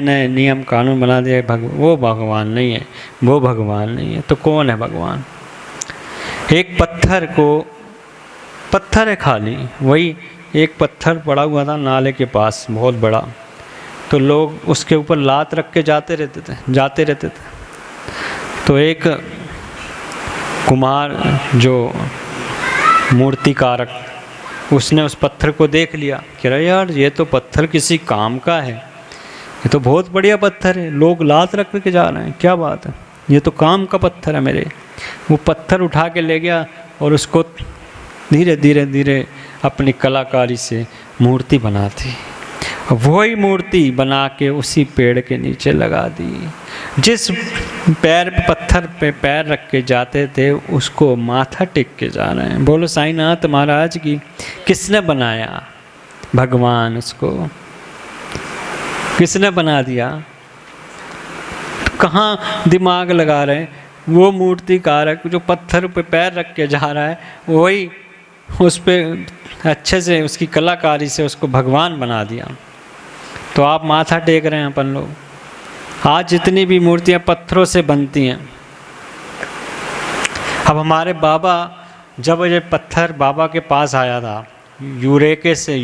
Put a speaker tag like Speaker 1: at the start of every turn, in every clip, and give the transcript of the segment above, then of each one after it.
Speaker 1: नए नियम कानून बना दिए, वो भगवान नहीं है, वो भगवान नहीं है। तो कौन है भगवान? एक पत्थर है खाली, वही एक पत्थर पड़ा हुआ था नाले के पास बहुत बड़ा, तो लोग उसके ऊपर लात रख के जाते रहते थे। तो एक कुमार जो मूर्तिकारक, उसने उस पत्थर को देख लिया, कह रहा यार ये तो पत्थर किसी काम का है, ये तो बहुत बढ़िया पत्थर है, लोग लात रख के जा रहे हैं, क्या बात है, ये तो काम का पत्थर है मेरे। वो पत्थर उठा के ले गया और उसको धीरे धीरे धीरे अपनी कलाकारी से मूर्ति बना दी। वही मूर्ति बना के उसी पेड़ के नीचे लगा दी। जिस पत्थर पे पैर रख के जाते थे उसको माथा टेक के जा रहे हैं। बोलो साईनाथ महाराज की। किसने बनाया? भगवान। उसको किसने बना दिया? कहाँ दिमाग लगा रहे हैं? वो मूर्तिकारक जो पत्थर पे पैर रख के जा रहा है, वही उस पर अच्छे से उसकी कलाकारी से उसको भगवान बना दिया। तो आप माथा टेक रहे हैं अपन लोग। आज जितनी भी मूर्तियाँ पत्थरों से बनती हैं, अब हमारे बाबा, जब ये पत्थर बाबा के पास आया था यूरोके से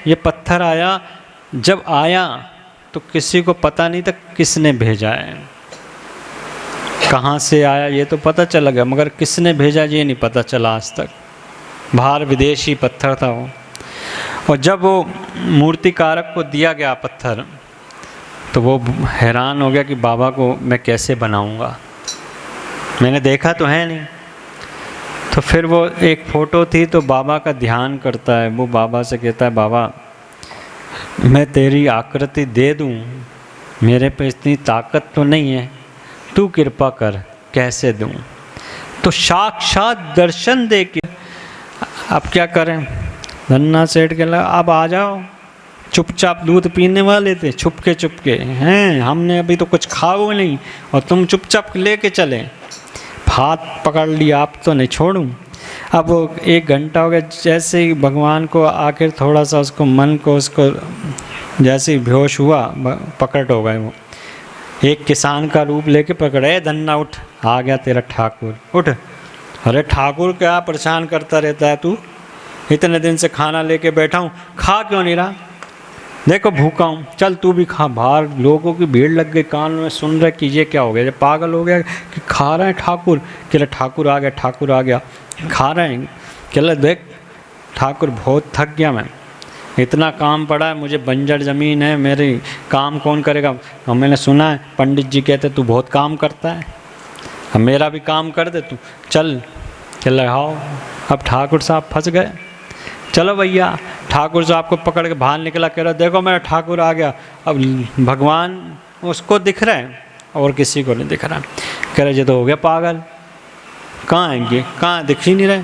Speaker 1: ये पत्थर आया, जब आया तो किसी को पता नहीं था किसने भेजा है, कहाँ से आया ये तो पता चला गया, मगर किसने भेजा ये नहीं पता चला आज तक। बाहर विदेशी पत्थर था वो। और जब वो मूर्तिकारक को दिया गया पत्थर, तो वो हैरान हो गया कि बाबा को मैं कैसे बनाऊंगा, मैंने देखा तो है नहीं। तो फिर वो एक फ़ोटो थी, तो बाबा का ध्यान करता है, वो बाबा से कहता है बाबा मैं तेरी आकृति दे दूं, मेरे पे इतनी ताकत तो नहीं है, तू कृपा कर, कैसे दूं? तो साक्षात दर्शन दे के अब क्या करें? धन्ना सेठ के लगा अब आ जाओ। चुपचाप दूध पीने वाले थे, चुपके हैं, हमने अभी तो कुछ खाओ नहीं और तुम चुपचाप लेके चले। हाथ पकड़ लिया, आप तो नहीं छोड़ूं। अब वो 1 घंटा हो गया, जैसे ही भगवान को आखिर थोड़ा सा उसको मन को उसको जैसे ही बेहोश हुआ, पकड़ हो गए। वो एक किसान का रूप लेके पकड़े, धन्ना उठ, आ गया तेरा ठाकुर, उठ। अरे ठाकुर क्या परेशान करता रहता है तू, इतने दिन से खाना लेके बैठा हूँ, खा क्यों नहीं रहा? देखो भूखा हूँ, चल तू भी खा। बाहर लोगों की भीड़ लग गई, कान में सुन रहे कि ये क्या हो गया, ये पागल हो गया कि खा रहे हैं ठाकुर। कहला ठाकुर आ गया, खा रहे हैं। कहला देख ठाकुर बहुत थक गया मैं, इतना काम पड़ा है, मुझे बंजर ज़मीन है, मेरी काम कौन करेगा? और मैंने सुना है पंडित जी कहते तू बहुत काम करता है, अब मेरा भी काम कर दे तू, चल। कहला हाँ। अब ठाकुर साहब फंस गए। चलो भैया, ठाकुर साहब को पकड़ के बाहर निकला, कह रहा देखो मेरा ठाकुर आ गया। अब भगवान उसको दिख रहे हैं और किसी को नहीं दिख रहा। कह रहे ये तो हो गया पागल, कहाँ आएंगे, कहाँ दिख ही नहीं रहे,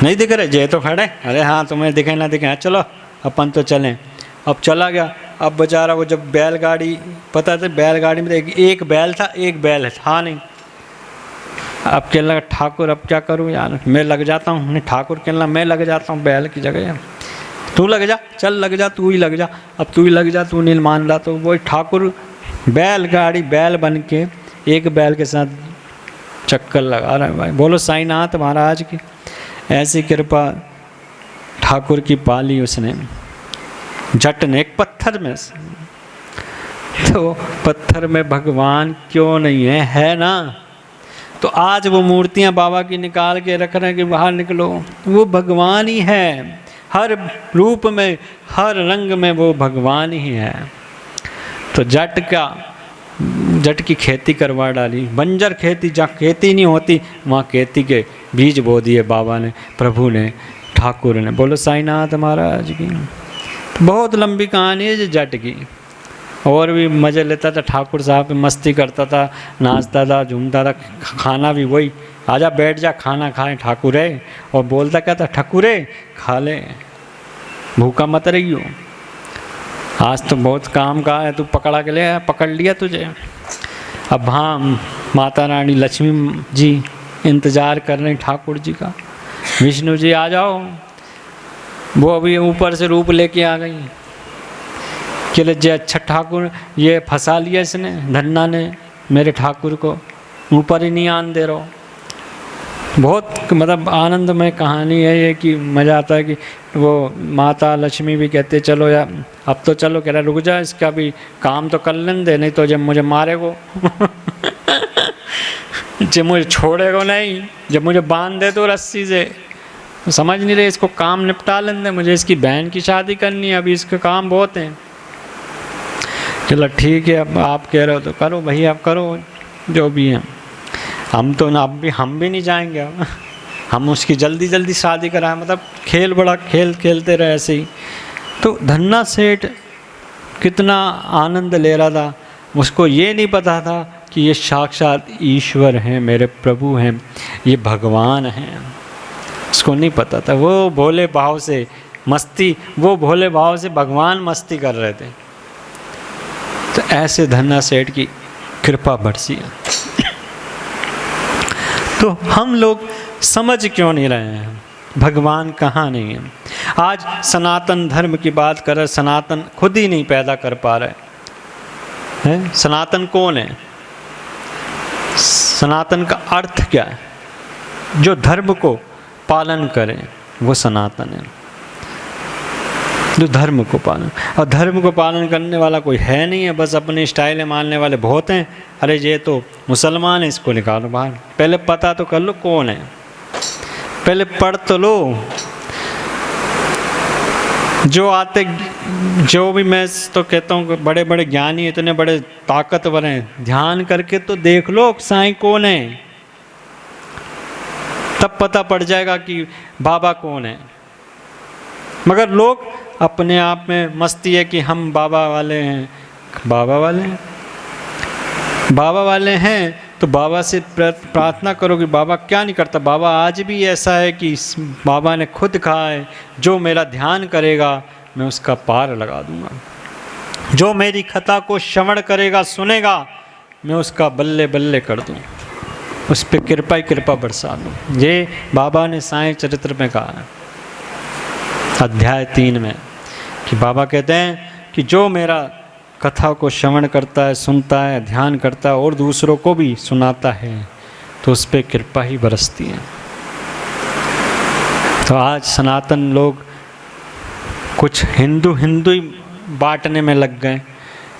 Speaker 1: नहीं दिख रहे, ये तो खड़े। अरे हाँ तुम्हें दिखे ना दिखे, चलो अपन तो चलें। अब चला गया। अब बेचारा वो जब बैलगाड़ी, पता था बैलगाड़ी में एक बैल था, एक बैल था नहीं। अब कहने लगा ठाकुर अब क्या करूँ यार, मैं लग जाता हूँ। नहीं, ठाकुर कहने लगा मैं लग जाता हूँ बैल की जगह, तू लग जा, चल लग जा, तू ही लग जा। अब तू ही लग जा, तू नहीं मान रहा। तो वही ठाकुर बैलगाड़ी बैल बन के एक बैल के साथ चक्कर लगा रहा है। भाई बोलो साईनाथ महाराज की। ऐसी कृपा ठाकुर की पाली उसने। जट ने एक पत्थर में से, तो पत्थर में भगवान क्यों नहीं है? है ना। तो आज वो मूर्तियां बाबा की निकाल के रख रहे हैं कि बाहर निकलो, वो भगवान ही है। हर रूप में, हर रंग में वो भगवान ही है। तो जट की खेती करवा डाली। बंजर खेती, जहाँ खेती नहीं होती वहाँ खेती के बीज बो दिए बाबा ने, प्रभु ने, ठाकुर ने। बोलो साईनाथ महाराज की। बहुत लंबी कहानी है जट की, और भी मज़े लेता था ठाकुर साहब, मस्ती करता था, नाचता था, झूमता था। खाना भी वही, आजा बैठ जा खाना खाएं ठाकुरे। और बोलता क्या था, ठाकुरे खा ले, भूखा मत रही हो, आज तो बहुत काम का है, तू पकड़ा के ले आया, पकड़ लिया तुझे। अब हाँ, माता रानी लक्ष्मी जी इंतज़ार कर रहे ठाकुर जी का, विष्णु जी आ जाओ। वो अभी ऊपर से रूप लेके आ गई के लिए जे अच्छा ठाकुर ये फंसा लिया इसने, धन्ना ने मेरे ठाकुर को ऊपर ही नहीं आने दे रहा। बहुत मतलब आनंदमय कहानी है ये, कि मज़ा आता है कि वो माता लक्ष्मी भी कहते चलो यार अब तो चलो, कह रहा रुक जा इसका भी काम तो कर लेने दे, नहीं तो जब मुझे मारेगो जब मुझे छोड़ेगा नहीं, जब मुझे बांध दे तो रस्सी से, समझ नहीं रहे इसको काम निपटा लेने दे, मुझे इसकी बहन की शादी करनी है, अभी इसके काम बहुत हैं। चलो ठीक है, अब आप कह रहे हो तो करो भैया, आप करो जो भी है, हम तो ना अब भी हम भी नहीं जाएंगे अब हम उसकी जल्दी जल्दी शादी कराएं, मतलब खेल बड़ा खेल खेलते रहे ऐसे ही। तो धन्ना सेठ कितना आनंद ले रहा था, उसको ये नहीं पता था कि ये साक्षात ईश्वर हैं, मेरे प्रभु हैं, ये भगवान हैं, उसको नहीं पता था। वो भोले भाव से मस्ती, वो भोले भाव से भगवान मस्ती कर रहे थे। तो ऐसे धन्ना सेठ की कृपा बरसी है। तो हम लोग समझ क्यों नहीं रहे हैं भगवान कहाँ नहीं है। आज सनातन धर्म की बात कर रहे, सनातन खुद ही नहीं पैदा कर पा रहे हैं। सनातन कौन है? सनातन का अर्थ क्या है? जो धर्म को पालन करे वो सनातन है, जो धर्म को पालन, और धर्म को पालन करने वाला कोई है नहीं है, बस अपने स्टाइल मानने वाले बहुत हैं। अरे ये तो मुसलमान है, इसको निकालो बाहर। पहले पता तो कर लो कौन है, पहले पढ़ तो लो। जो आते, जो भी मैं तो कहता हूँ बड़े बड़े ज्ञानी इतने बड़े ताकतवर हैं, ध्यान करके तो देख लो साईं कौन है, तब पता पड़ जाएगा कि बाबा कौन है। मगर लोग अपने आप में मस्ती है कि हम बाबा वाले हैं, बाबा वाले हैं, बाबा वाले हैं तो बाबा से प्रार्थना करो कि बाबा क्या नहीं करता। बाबा आज भी ऐसा है कि बाबा ने खुद कहा है जो मेरा ध्यान करेगा मैं उसका पार लगा दूंगा, जो मेरी कथा को श्रवण करेगा सुनेगा मैं उसका बल्ले बल्ले कर दूँ, उस पर कृपा ही कृपा बरसा दूँ। ये बाबा ने साईं चरित्र में कहा है अध्याय 3 में, कि बाबा कहते हैं कि जो मेरा कथा को श्रवण करता है, सुनता है, ध्यान करता है और दूसरों को भी सुनाता है तो उस पर कृपा ही बरसती है। तो आज सनातन लोग कुछ हिंदू हिंदू ही बांटने में लग गए,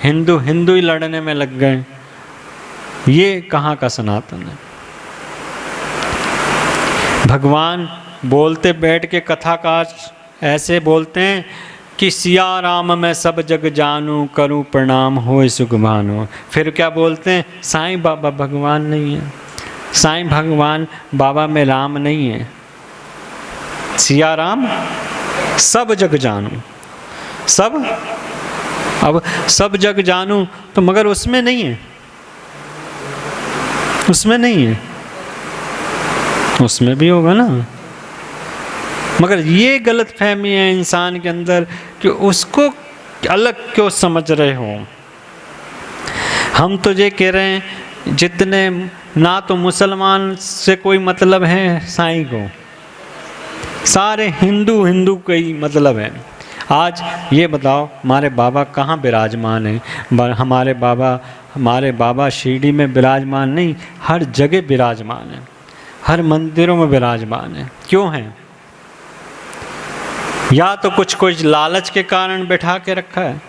Speaker 1: हिंदू हिंदू ही लड़ने में लग गए। ये कहाँ का सनातन है? भगवान बोलते बैठ के कथाकार ऐसे बोलते हैं कि सिया राम मैं सब जग जानूं, करूं प्रणाम होए सुख भानु। फिर क्या बोलते हैं? साईं बाबा भगवान नहीं है, साईं भगवान बाबा में राम नहीं है। सिया राम सब जग जानूं, सब, अब सब जग जानूं तो मगर उसमें नहीं है, उसमें नहीं है, उसमें भी होगा ना। मगर ये गलत फहमी है इंसान के अंदर कि उसको अलग क्यों समझ रहे हो। हम तो ये कह रहे हैं जितने ना तो मुसलमान से कोई मतलब है साईं को, सारे हिंदू हिंदू का ही मतलब है। आज ये बताओ हमारे बाबा कहाँ विराजमान हैं? हमारे बाबा शिरडी में विराजमान नहीं, हर जगह विराजमान है, हर मंदिरों में विराजमान है। क्यों है? या तो कुछ लालच के कारण बैठा के रखा है,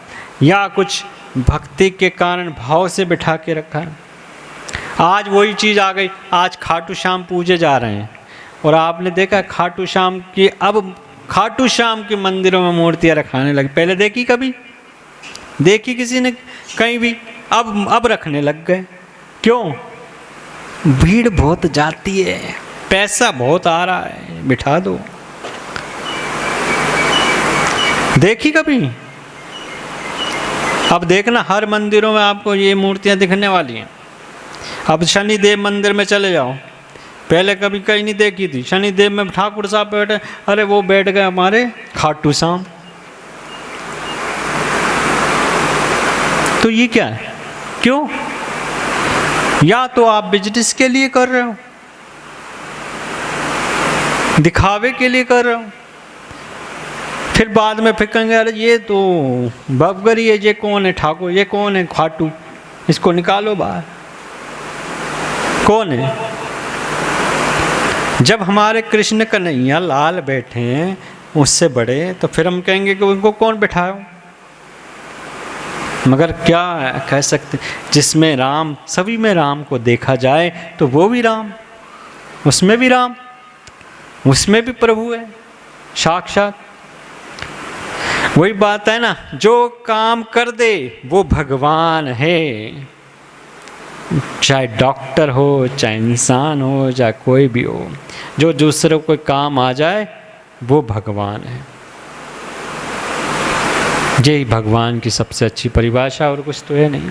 Speaker 1: या कुछ भक्ति के कारण भाव से बैठा के रखा है। आज वही चीज़ आ गई, आज खाटू श्याम पूजे जा रहे हैं और आपने देखा खाटू श्याम की, अब खाटू श्याम के मंदिरों में मूर्तियाँ रखाने लगे। पहले देखी कभी? देखी किसी ने कहीं भी? अब रखने लग गए। क्यों? भीड़ बहुत जाती है, पैसा बहुत आ रहा है, बिठा दो। देखी कभी? अब देखना हर मंदिरों में आपको ये मूर्तियां दिखने वाली हैं। अब शनिदेव मंदिर में चले जाओ, पहले कभी कहीं नहीं देखी थी। शनिदेव में ठाकुर साहब बैठे, अरे वो बैठ गए हमारे खाटू श्याम। तो ये क्या है? क्यों? या तो आप बिजनेस के लिए कर रहे हो, दिखावे के लिए कर रहे हो, फिर बाद में फिर कहेंगे अरे ये तो बबगरी है, ये कौन है ठाकुर, ये कौन है खाटू, इसको निकालो बाहर, कौन है। जब हमारे कृष्ण कन्हैया लाल बैठे हैं उससे बड़े, तो फिर हम कहेंगे कि उनको कौन बिठाओ। मगर क्या कह सकते, जिसमें राम, सभी में राम को देखा जाए तो वो भी राम, उसमें भी राम, उसमें भी प्रभु है साक्षात। वही बात है ना, जो काम कर दे वो भगवान है। चाहे डॉक्टर हो, चाहे इंसान हो, चाहे कोई भी हो, जो दूसरों को काम आ जाए वो भगवान है। यही भगवान की सबसे अच्छी परिभाषा, और कुछ तो है नहीं।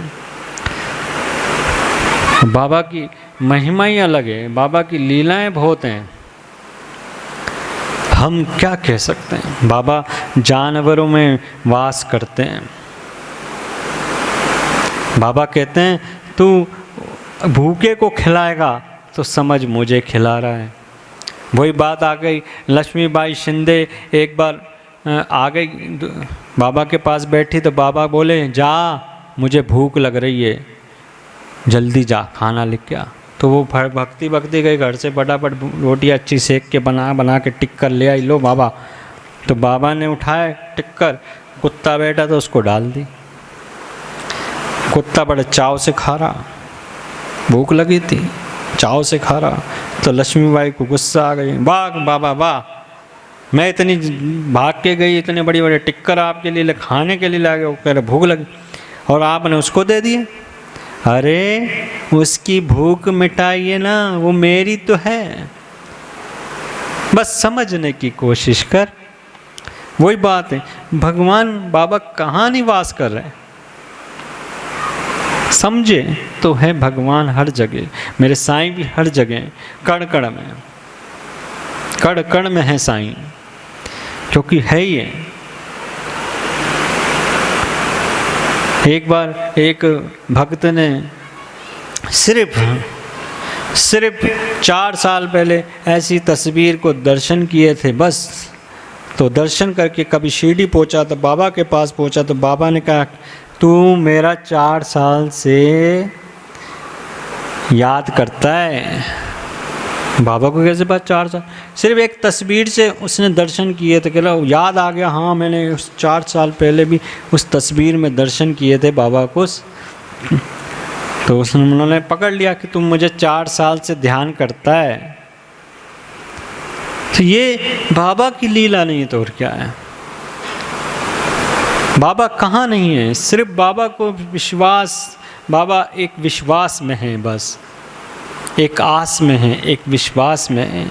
Speaker 1: बाबा की महिमा ही अलग है, बाबा की लीलाएं बहुत हैं, हम क्या कह सकते हैं। बाबा जानवरों में वास करते हैं। बाबा कहते हैं तू भूखे को खिलाएगा तो समझ मुझे खिला रहा है। वही बात आ गई, लक्ष्मीबाई शिंदे एक बार आ गई बाबा के पास बैठी, तो बाबा बोले जा मुझे भूख लग रही है, जल्दी जा खाना लेके आ। तो वो भक्ति भक्ति गई घर से, फटाफट रोटी अच्छी सेक के बना के टिक्कर ले आई, लो बाबा। तो बाबा ने उठाए टिक्कर, कुत्ता बैठा तो उसको डाल दी। कुत्ता बड़े चाव से खा रहा, भूख लगी थी, चाव से खा रहा। तो लक्ष्मीबाई को गुस्सा आ गई, वाह बाबा वाह, मैं इतनी भाग के गई, इतने बड़ी बड़ी टिक्कर आपके लिए खाने के लिए ला गए, वो कह रहे भूख लगी और आपने उसको दे दिए। अरे उसकी भूख मिटाइए ना, वो मेरी तो है, बस समझने की कोशिश कर। वही बात है, भगवान बाबा कहाँ निवास कर रहे हैं, समझे तो है भगवान हर जगह। मेरे साईं भी हर जगह, कण कण में, कण कण में है साईं, क्योंकि है ही है। एक बार एक भक्त ने सिर्फ 4 साल पहले ऐसी तस्वीर को दर्शन किए थे बस। तो दर्शन करके कभी शिरडी पहुंचा, तो बाबा के पास पहुंचा, तो बाबा ने कहा तू मेरा 4 साल से याद करता है। बाबा को कैसे बात 4 साल, सिर्फ एक तस्वीर से उसने दर्शन किए थे, कहला याद आ गया, हाँ मैंने उस 4 साल पहले भी उस तस्वीर में दर्शन किए थे बाबा को। तो उन्होंने पकड़ लिया कि तुम मुझे 4 साल से ध्यान करता है। तो ये बाबा की लीला नहीं है तो और क्या है। बाबा कहाँ नहीं है, सिर्फ बाबा को विश्वास, बाबा एक विश्वास में है, बस एक आस में है, एक विश्वास में है,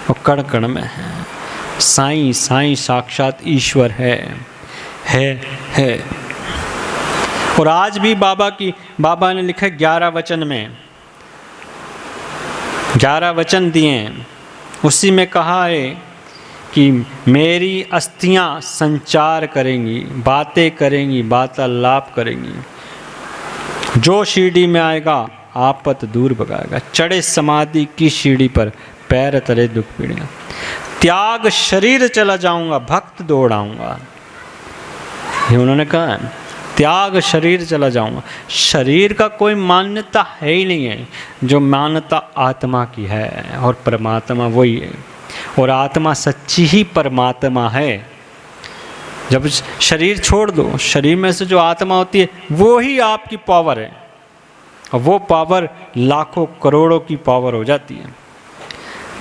Speaker 1: और कण कण में है। साईं साईं साक्षात ईश्वर है। और आज भी बाबा ने लिखा 11 वचन में, 11 वचन दिए हैं, उसी में कहा है कि मेरी अस्थियां संचार करेंगी, बातें करेंगी, वार्तालाप करेंगी। जो शिरडी में आएगा आपत दूर भगाएगा, चढ़े समाधि की सीढ़ी पर पैर तले दुख पीड़ेगा। त्याग शरीर चला जाऊंगा, भक्त दौड़ाऊंगा, ये उन्होंने कहा। त्याग शरीर चला जाऊंगा, शरीर का कोई मान्यता है ही नहीं है, जो मान्यता आत्मा की है, और परमात्मा वही है, और आत्मा सच्ची ही परमात्मा है। जब शरीर छोड़ दो, शरीर में से जो आत्मा होती है वो ही आपकी पावर है, और वो पावर लाखों करोड़ों की पावर हो जाती है।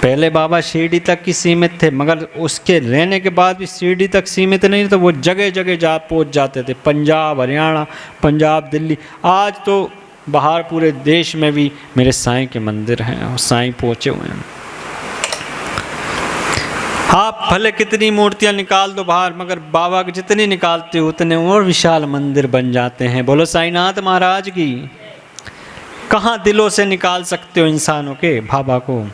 Speaker 1: पहले बाबा शिरडी तक की सीमित थे, मगर उसके रहने के बाद भी शिरडी तक सीमित नहीं, तो वो जगह जगह पहुंच जाते थे, पंजाब हरियाणा, पंजाब दिल्ली। आज तो बाहर पूरे देश में भी मेरे साईं के मंदिर हैं और साईं पहुँचे हुए हैं। आप भले कितनी मूर्तियाँ निकाल दो बाहर, मगर बाबा की जितनी निकालते हो उतने और विशाल मंदिर बन जाते हैं। बोलो साईनाथ महाराज की। कहाँ दिलों से निकाल सकते हो इंसानों के बाबा को,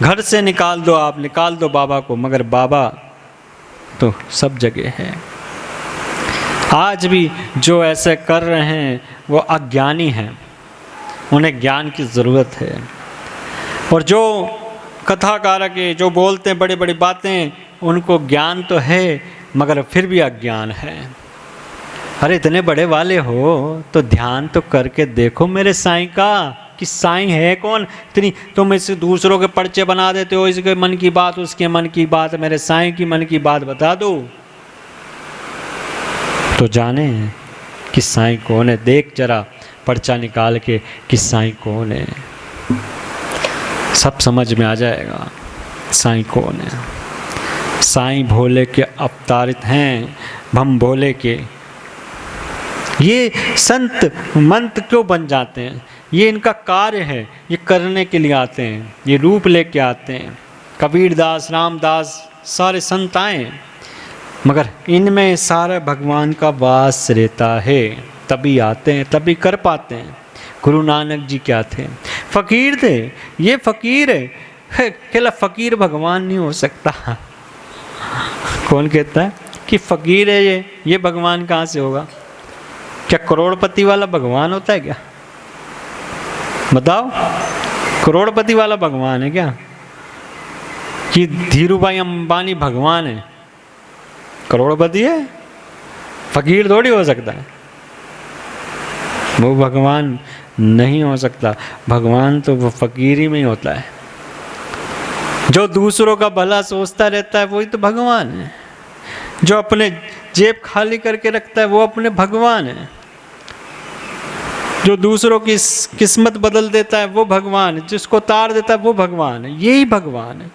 Speaker 1: घर से निकाल दो, आप निकाल दो बाबा को, मगर बाबा तो सब जगह है। आज भी जो ऐसे कर रहे हैं वो अज्ञानी हैं, उन्हें ज्ञान की ज़रूरत है। और जो कथाकारक है, जो बोलते हैं बड़ी बड़ी बातें, उनको ज्ञान तो है, मगर फिर भी अज्ञान है। अरे इतने बड़े वाले हो तो ध्यान तो करके देखो मेरे साईं का कि साईं है कौन। इतनी तुम इस दूसरों के पर्चे बना देते हो, इसके मन की बात उसके मन की बात, मेरे साईं की मन की बात बता दो तो जाने कि साईं कौन है। देख जरा पर्चा निकाल के कि साईं कौन है, सब समझ में आ जाएगा साईं कौन है। साईं भोले के अवतारित हैं, हम भोले के। ये संत मंत क्यों बन जाते हैं? ये इनका कार्य है, ये करने के लिए आते हैं, ये रूप लेके आते हैं। कबीरदास, रामदास, सारे संत आए, मगर इनमें सारा भगवान का वास रहता है, तभी आते हैं, तभी कर पाते हैं। गुरु नानक जी क्या थे? फकीर थे। ये फकीर है, केवल फकीर भगवान नहीं हो सकता। कौन कहता है कि फकीर है ये भगवान कहाँ से होगा? क्या करोड़पति वाला भगवान होता है क्या? बताओ, करोड़पति वाला भगवान है क्या? कि धीरूभाई अंबानी भगवान है, करोड़पति है, फकीर थोड़ी हो सकता है। वो भगवान नहीं हो सकता। भगवान तो वो फकीर ही में ही होता है। जो दूसरों का भला सोचता रहता है वही तो भगवान है। जो अपने जेब खाली करके रखता है वो अपने भगवान है। जो दूसरों की किस्मत बदल देता है वो भगवान है। जिसको तार देता है वो भगवान है। यही भगवान है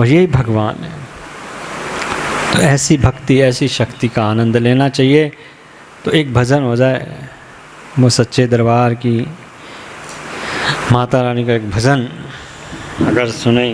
Speaker 1: और यही भगवान है। तो ऐसी भक्ति, ऐसी शक्ति का आनंद लेना चाहिए। तो एक भजन हो जाए, वो सच्चे दरबार की माता रानी का एक भजन अगर सुने